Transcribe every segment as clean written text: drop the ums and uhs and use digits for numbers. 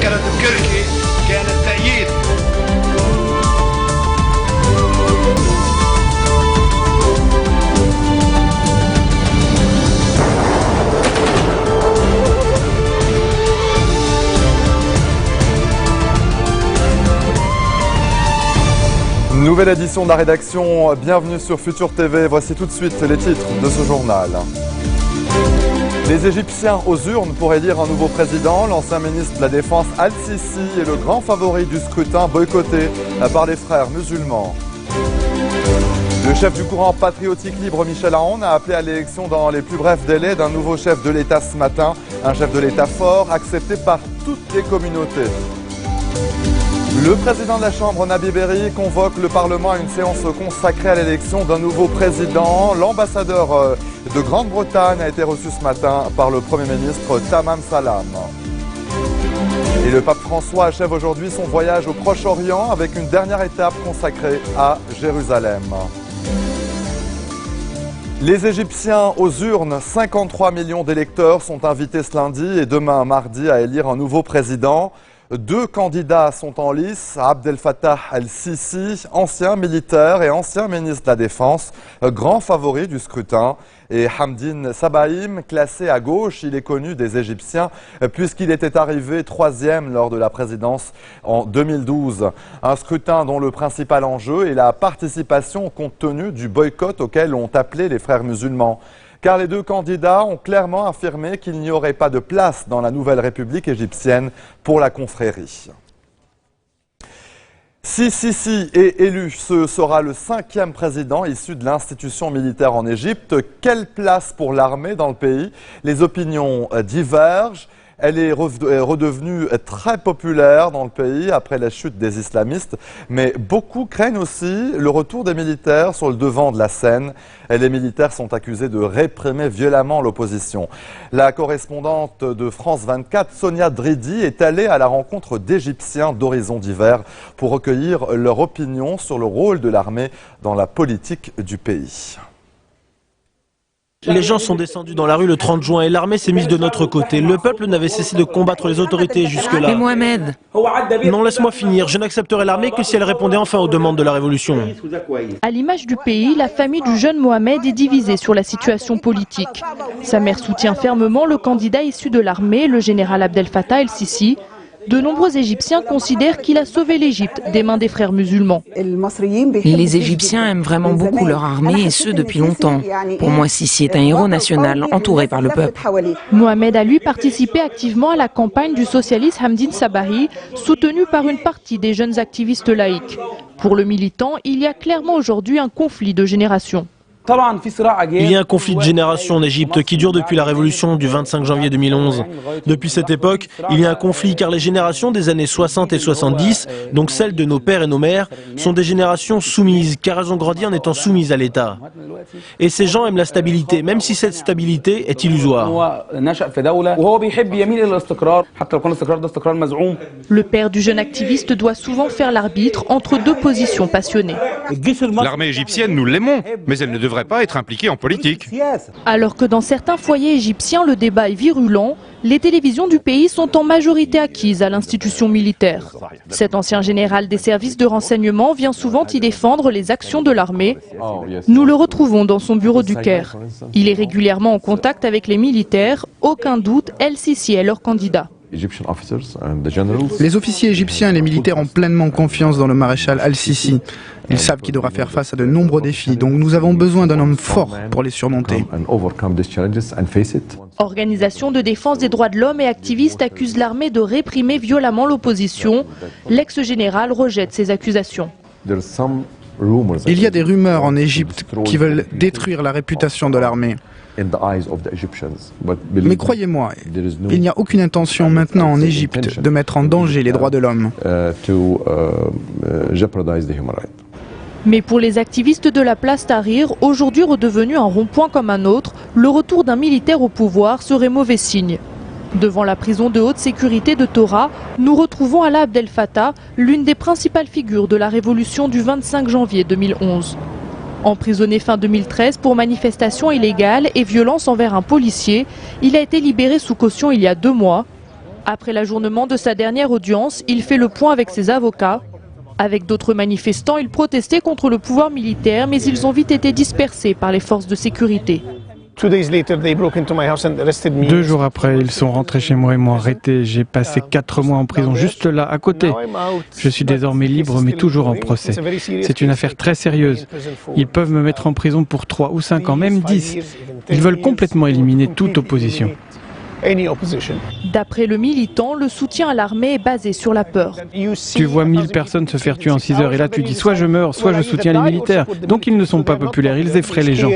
زيارة بكركي كانت تأييد. Nouvelle édition de la rédaction, bienvenue sur Futur TV. Voici tout de suite les titres de ce journal. Les Égyptiens aux urnes pour élire un nouveau président. L'ancien ministre de la Défense Al-Sisi est le grand favori du scrutin boycotté par les frères musulmans. Le chef du courant patriotique libre Michel Aoun a appelé à l'élection dans les plus brefs délais d'un nouveau chef de l'État ce matin. Un chef de l'État fort, accepté par toutes les communautés. Le président de la Chambre, Nabi Berri, convoque le Parlement à une séance consacrée à l'élection d'un nouveau président. L'ambassadeur de Grande-Bretagne a été reçu ce matin par le Premier ministre Tamam Salam. Et le pape François achève aujourd'hui son voyage au Proche-Orient avec une dernière étape consacrée à Jérusalem. Les Égyptiens aux urnes, 53 millions d'électeurs sont invités ce lundi et demain mardi à élire un nouveau président. Deux candidats sont en lice, Abdel Fattah el-Sisi, ancien militaire et ancien ministre de la Défense, grand favori du scrutin, et Hamdine Sabaïm, classé à gauche. Il est connu des Égyptiens puisqu'il était arrivé 3e lors de la présidence en 2012. Un scrutin dont le principal enjeu est la participation compte tenu du boycott auquel ont appelé les frères musulmans. Car les deux candidats ont clairement affirmé qu'il n'y aurait pas de place dans la nouvelle République égyptienne pour la confrérie. Si Sisi est élu, ce sera le 5e président issu de l'institution militaire en Égypte. Quelle place pour l'armée dans le pays? Les opinions divergent. Elle est redevenue très populaire dans le pays après la chute des islamistes, mais beaucoup craignent aussi le retour des militaires sur le devant de la scène. Et les militaires sont accusés de réprimer violemment l'opposition. La correspondante de France 24, Sonia Dridi, est allée à la rencontre d'Égyptiens d'horizons divers pour recueillir leur opinion sur le rôle de l'armée dans la politique du pays. Les gens sont descendus dans la rue le 30 juin et l'armée s'est mise de notre côté. Le peuple n'avait cessé de combattre les autorités jusque-là. Mais Mohamed... Non, laisse-moi finir. Je n'accepterai l'armée que si elle répondait enfin aux demandes de la révolution. À l'image du pays, la famille du jeune Mohamed est divisée sur la situation politique. Sa mère soutient fermement le candidat issu de l'armée, le général Abdel Fattah el-Sisi. De nombreux Égyptiens considèrent qu'il a sauvé l'Égypte des mains des frères musulmans. Les Égyptiens aiment vraiment beaucoup leur armée et ce depuis longtemps. Pour moi, Sisi est un héros national entouré par le peuple. Mohamed a lui participé activement à la campagne du socialiste Hamdine Sabahi, soutenu par une partie des jeunes activistes laïcs. Pour le militant, il y a clairement aujourd'hui un conflit de génération. Il y a un conflit de génération en Égypte qui dure depuis la révolution du 25 janvier 2011. Depuis cette époque, il y a un conflit car les générations des années 60 et 70, donc celles de nos pères et nos mères, sont des générations soumises car elles ont grandi en étant soumises à l'État. Et ces gens aiment la stabilité, même si cette stabilité est illusoire. Le père du jeune activiste doit souvent faire l'arbitre entre deux positions passionnées. L'armée égyptienne, nous l'aimons, mais elle ne devrait pas être impliquée en politique. Alors que dans certains foyers égyptiens, le débat est virulent, les télévisions du pays sont en majorité acquises à l'institution militaire. Cet ancien général des services de renseignement vient souvent y défendre les actions de l'armée. Nous le retrouvons dans son bureau du Caire. Il est régulièrement en contact avec les militaires. Aucun doute, El-Sisi est leur candidat. Les officiers égyptiens et les militaires ont pleinement confiance dans le maréchal Al-Sisi. Ils savent qu'il devra faire face à de nombreux défis, donc nous avons besoin d'un homme fort pour les surmonter. Organisations de défense des droits de l'homme et activistes accusent l'armée de réprimer violemment l'opposition. L'ex-général rejette ces accusations. Il y a des rumeurs en Égypte qui veulent détruire la réputation de l'armée. Mais croyez-moi, il n'y a aucune intention maintenant en Égypte de mettre en danger les droits de l'homme. Mais pour les activistes de la place Tahrir, aujourd'hui redevenu un rond-point comme un autre, le retour d'un militaire au pouvoir serait mauvais signe. Devant la prison de haute sécurité de Tora, nous retrouvons Alaa Abdel Fattah, l'une des principales figures de la révolution du 25 janvier 2011. Emprisonné fin 2013 pour manifestation illégale et violence envers un policier, il a été libéré sous caution il y a 2 mois. Après l'ajournement de sa dernière audience, il fait le point avec ses avocats. Avec d'autres manifestants, ils protestaient contre le pouvoir militaire, mais ils ont vite été dispersés par les forces de sécurité. 2 jours après, ils sont rentrés chez moi et m'ont arrêté. J'ai passé 4 mois en prison, juste là, à côté. Je suis désormais libre, mais toujours en procès. C'est une affaire très sérieuse. Ils peuvent me mettre en prison pour 3 ou 5 ans, même 10. Ils veulent complètement éliminer toute opposition. D'après le militant, le soutien à l'armée est basé sur la peur. Tu vois 1000 personnes se faire tuer en 6 heures et là tu dis soit je meurs, soit je soutiens les militaires. Donc ils ne sont pas populaires, ils effraient les gens.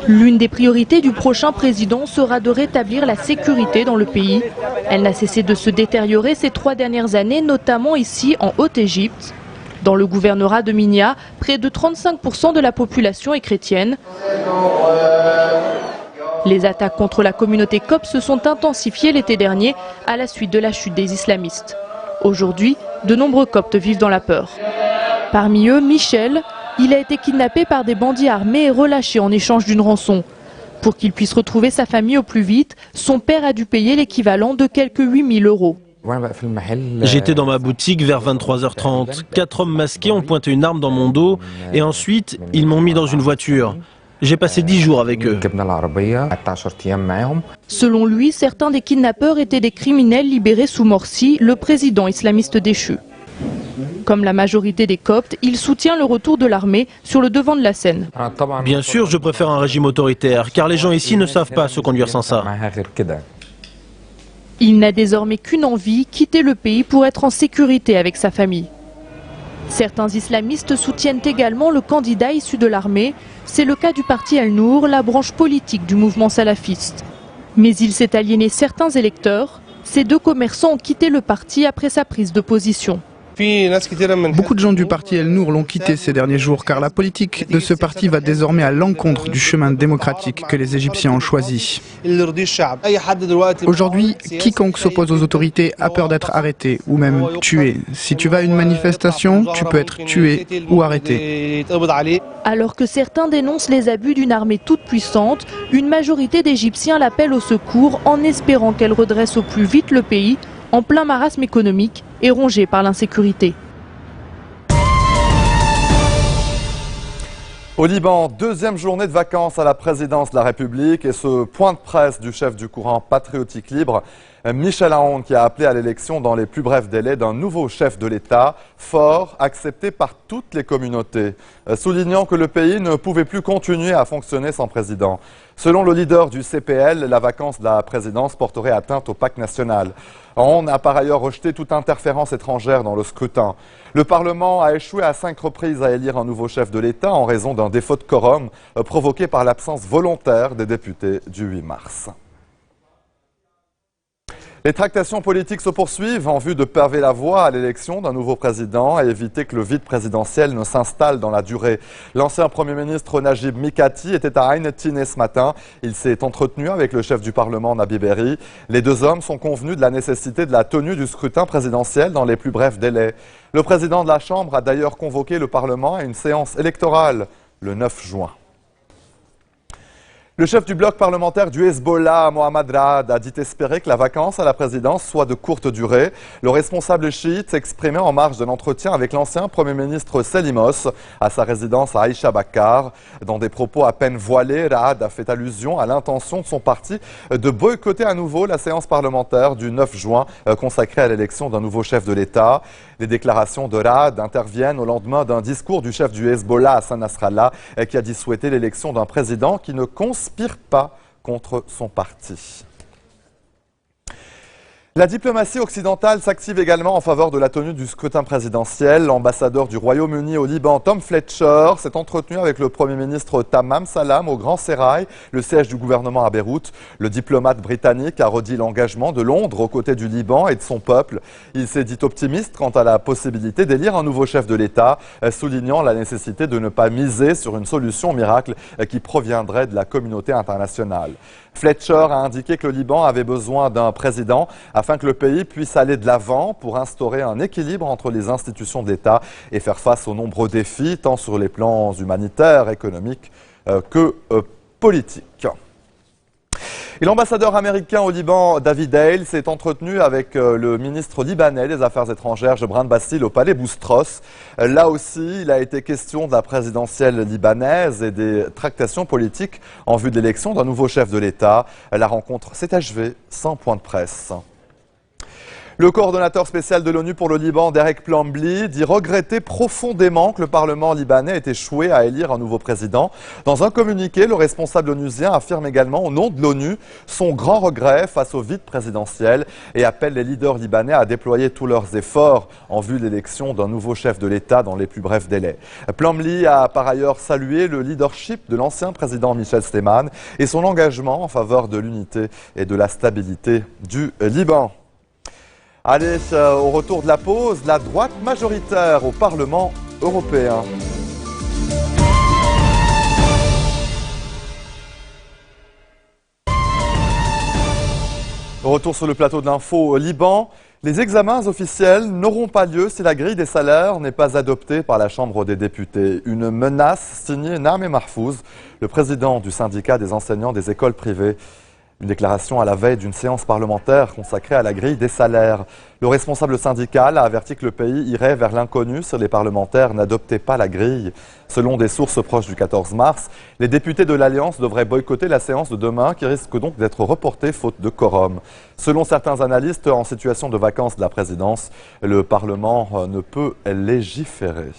L'une des priorités du prochain président sera de rétablir la sécurité dans le pays. Elle n'a cessé de se détériorer ces 3 dernières années, notamment ici en Haute-Égypte. Dans le gouvernorat de Minya, près de 35% de la population est chrétienne. Les attaques contre la communauté copte se sont intensifiées l'été dernier à la suite de la chute des islamistes. Aujourd'hui, de nombreux coptes vivent dans la peur. Parmi eux, Michel. Il a été kidnappé par des bandits armés et relâché en échange d'une rançon. Pour qu'il puisse retrouver sa famille au plus vite, son père a dû payer l'équivalent de quelques 8 000 €. J'étais dans ma boutique vers 23h30. 4 hommes masqués ont pointé une arme dans mon dos et ensuite ils m'ont mis dans une voiture. J'ai passé 10 jours avec eux. Selon lui, certains des kidnappeurs étaient des criminels libérés sous Morsi, le président islamiste déchu. Comme la majorité des Coptes, il soutient le retour de l'armée sur le devant de la scène. Bien sûr, je préfère un régime autoritaire, car les gens ici ne savent pas se conduire sans ça. Il n'a désormais qu'une envie, quitter le pays pour être en sécurité avec sa famille. Certains islamistes soutiennent également le candidat issu de l'armée. C'est le cas du parti Al-Nour, la branche politique du mouvement salafiste. Mais il s'est aliéné certains électeurs. Ces 2 commerçants ont quitté le parti après sa prise de position. Beaucoup de gens du parti El-Nour l'ont quitté ces derniers jours car la politique de ce parti va désormais à l'encontre du chemin démocratique que les Égyptiens ont choisi. Aujourd'hui, quiconque s'oppose aux autorités a peur d'être arrêté ou même tué. Si tu vas à une manifestation, tu peux être tué ou arrêté. Alors que certains dénoncent les abus d'une armée toute puissante, une majorité d'Égyptiens l'appellent au secours en espérant qu'elle redresse au plus vite le pays en plein marasme économique et rongé par l'insécurité. Au Liban, 2e journée de vacances à la présidence de la République et ce point de presse du chef du courant patriotique libre, Michel Aoun, qui a appelé à l'élection dans les plus brefs délais d'un nouveau chef de l'État, fort, accepté par toutes les communautés, soulignant que le pays ne pouvait plus continuer à fonctionner sans président. Selon le leader du CPL, la vacance de la présidence porterait atteinte au pacte national. Aoun a par ailleurs rejeté toute interférence étrangère dans le scrutin. Le Parlement a échoué à 5 reprises à élire un nouveau chef de l'État en raison d'un défaut de quorum provoqué par l'absence volontaire des députés du 8 mars. Les tractations politiques se poursuivent en vue de paver la voie à l'élection d'un nouveau président et éviter que le vide présidentiel ne s'installe dans la durée. L'ancien Premier ministre Najib Mikati était à Ain Tiné ce matin. Il s'est entretenu avec le chef du Parlement Nabi Berri. Les 2 hommes sont convenus de la nécessité de la tenue du scrutin présidentiel dans les plus brefs délais. Le président de la Chambre a d'ailleurs convoqué le Parlement à une séance électorale le 9 juin. Le chef du bloc parlementaire du Hezbollah, Mohammad Raad, a dit espérer que la vacance à la présidence soit de courte durée. Le responsable chiite s'exprimait en marge d'un entretien avec l'ancien Premier ministre Selimos à sa résidence à Aïcha Bakar. Dans des propos à peine voilés, Raad a fait allusion à l'intention de son parti de boycotter à nouveau la séance parlementaire du 9 juin consacrée à l'élection d'un nouveau chef de l'État. Les déclarations de Raad interviennent au lendemain d'un discours du chef du Hezbollah, Hassan Nasrallah, qui a dit souhaiter l'élection d'un président qui ne conspire pas contre son parti. La diplomatie occidentale s'active également en faveur de la tenue du scrutin présidentiel. L'ambassadeur du Royaume-Uni au Liban, Tom Fletcher, s'est entretenu avec le Premier ministre Tamam Salam au Grand Sérail, le siège du gouvernement à Beyrouth. Le diplomate britannique a redit l'engagement de Londres aux côtés du Liban et de son peuple. Il s'est dit optimiste quant à la possibilité d'élire un nouveau chef de l'État, soulignant la nécessité de ne pas miser sur une solution miracle qui proviendrait de la communauté internationale. Fletcher a indiqué que le Liban avait besoin d'un président afin que le pays puisse aller de l'avant pour instaurer un équilibre entre les institutions de l'État et faire face aux nombreux défis, tant sur les plans humanitaires, économiques que politiques. Et l'ambassadeur américain au Liban, David Hale, s'est entretenu avec le ministre libanais des Affaires étrangères, Gebran Bassil, au palais Boustros. Là aussi, il a été question de la présidentielle libanaise et des tractations politiques en vue de l'élection d'un nouveau chef de l'État. La rencontre s'est achevée sans point de presse. Le coordonnateur spécial de l'ONU pour le Liban, Derek Plambly, dit regretter profondément que le Parlement libanais ait échoué à élire un nouveau président. Dans un communiqué, le responsable onusien affirme également au nom de l'ONU son grand regret face au vide présidentiel et appelle les leaders libanais à déployer tous leurs efforts en vue de l'élection d'un nouveau chef de l'État dans les plus brefs délais. Plambly a par ailleurs salué le leadership de l'ancien président Michel Sleiman et son engagement en faveur de l'unité et de la stabilité du Liban. Allez, au retour de la pause, la droite majoritaire au Parlement européen. Retour sur le plateau de l'info au Liban. Les examens officiels n'auront pas lieu si la grille des salaires n'est pas adoptée par la Chambre des députés. Une menace signée Naameh Mahfouz, le président du syndicat des enseignants des écoles privées. Une déclaration à la veille d'une séance parlementaire consacrée à la grille des salaires. Le responsable syndical a averti que le pays irait vers l'inconnu si les parlementaires n'adoptaient pas la grille. Selon des sources proches du 14 mars, les députés de l'Alliance devraient boycotter la séance de demain qui risque donc d'être reportée faute de quorum. Selon certains analystes en situation de vacances de la présidence, le Parlement ne peut légiférer.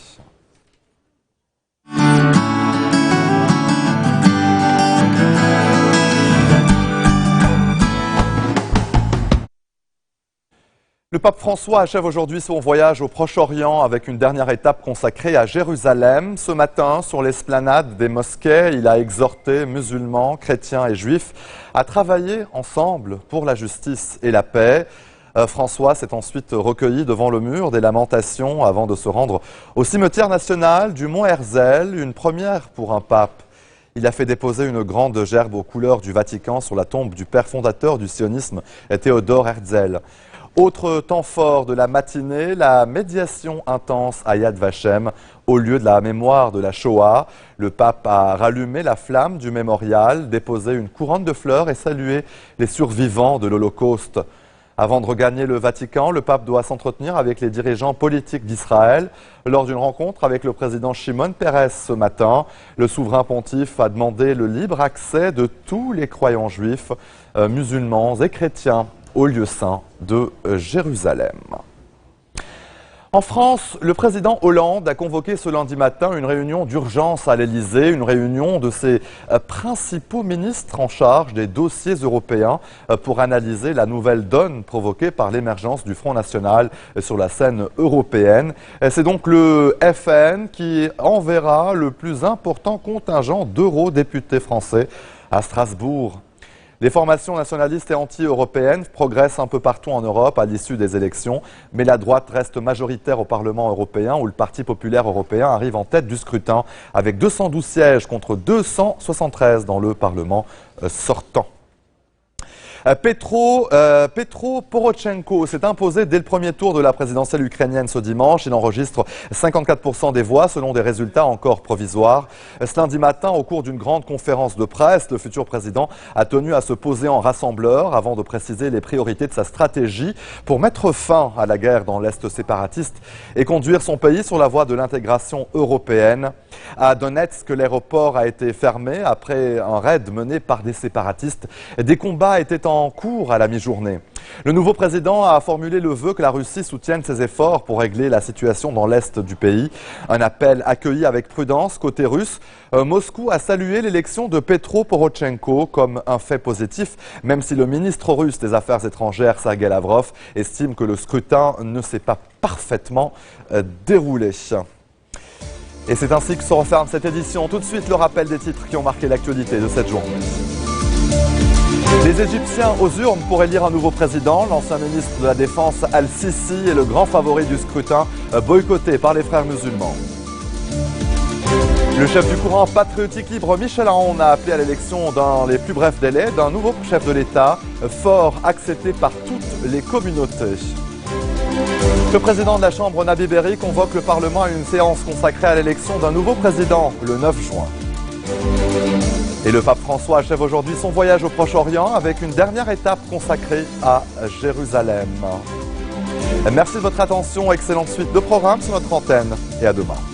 Le pape François achève aujourd'hui son voyage au Proche-Orient avec une dernière étape consacrée à Jérusalem. Ce matin, sur l'esplanade des mosquées, il a exhorté musulmans, chrétiens et juifs à travailler ensemble pour la justice et la paix. François s'est ensuite recueilli devant le mur des lamentations avant de se rendre au cimetière national du Mont Herzl, une première pour un pape. Il a fait déposer une grande gerbe aux couleurs du Vatican sur la tombe du père fondateur du sionisme, Théodore Herzl. Autre temps fort de la matinée, la médiation intense à Yad Vashem au lieu de la mémoire de la Shoah. Le pape a rallumé la flamme du mémorial, déposé une couronne de fleurs et salué les survivants de l'Holocauste. Avant de regagner le Vatican, le pape doit s'entretenir avec les dirigeants politiques d'Israël. Lors d'une rencontre avec le président Shimon Peres ce matin, le souverain pontife a demandé le libre accès de tous les croyants juifs, musulmans et chrétiens au lieu saint de Jérusalem. En France, le président Hollande a convoqué ce lundi matin une réunion d'urgence à l'Élysée, une réunion de ses principaux ministres en charge des dossiers européens pour analyser la nouvelle donne provoquée par l'émergence du Front National sur la scène européenne. C'est donc le FN qui enverra le plus important contingent d'eurodéputés français à Strasbourg. Les formations nationalistes et anti-européennes progressent un peu partout en Europe à l'issue des élections, mais la droite reste majoritaire au Parlement européen où le Parti populaire européen arrive en tête du scrutin avec 212 sièges contre 273 dans le Parlement sortant. Petro Poroshenko s'est imposé dès le premier tour de la présidentielle ukrainienne ce dimanche. Il enregistre 54% des voix selon des résultats encore provisoires. Ce lundi matin, au cours d'une grande conférence de presse, le futur président a tenu à se poser en rassembleur avant de préciser les priorités de sa stratégie pour mettre fin à la guerre dans l'Est séparatiste et conduire son pays sur la voie de l'intégration européenne. À Donetsk, l'aéroport a été fermé après un raid mené par des séparatistes. Des combats étaient en cours à la mi-journée. Le nouveau président a formulé le vœu que la Russie soutienne ses efforts pour régler la situation dans l'est du pays. Un appel accueilli avec prudence côté russe. Moscou a salué l'élection de Petro Poroshenko comme un fait positif, même si le ministre russe des Affaires étrangères, Sergei Lavrov, estime que le scrutin ne s'est pas parfaitement déroulé. Et c'est ainsi que se referme cette édition. Tout de suite, le rappel des titres qui ont marqué l'actualité de cette journée. Les Égyptiens aux urnes pour élire un nouveau président. L'ancien ministre de la Défense Al-Sisi est le grand favori du scrutin, boycotté par les frères musulmans. Le chef du courant patriotique libre Michel Aoun a appelé à l'élection dans les plus brefs délais d'un nouveau chef de l'État, fort accepté par toutes les communautés. Le président de la Chambre, Nabi Berri, convoque le Parlement à une séance consacrée à l'élection d'un nouveau président le 9 juin. Et le pape François achève aujourd'hui son voyage au Proche-Orient avec une dernière étape consacrée à Jérusalem. Merci de votre attention, excellente suite de programmes sur notre antenne et à demain.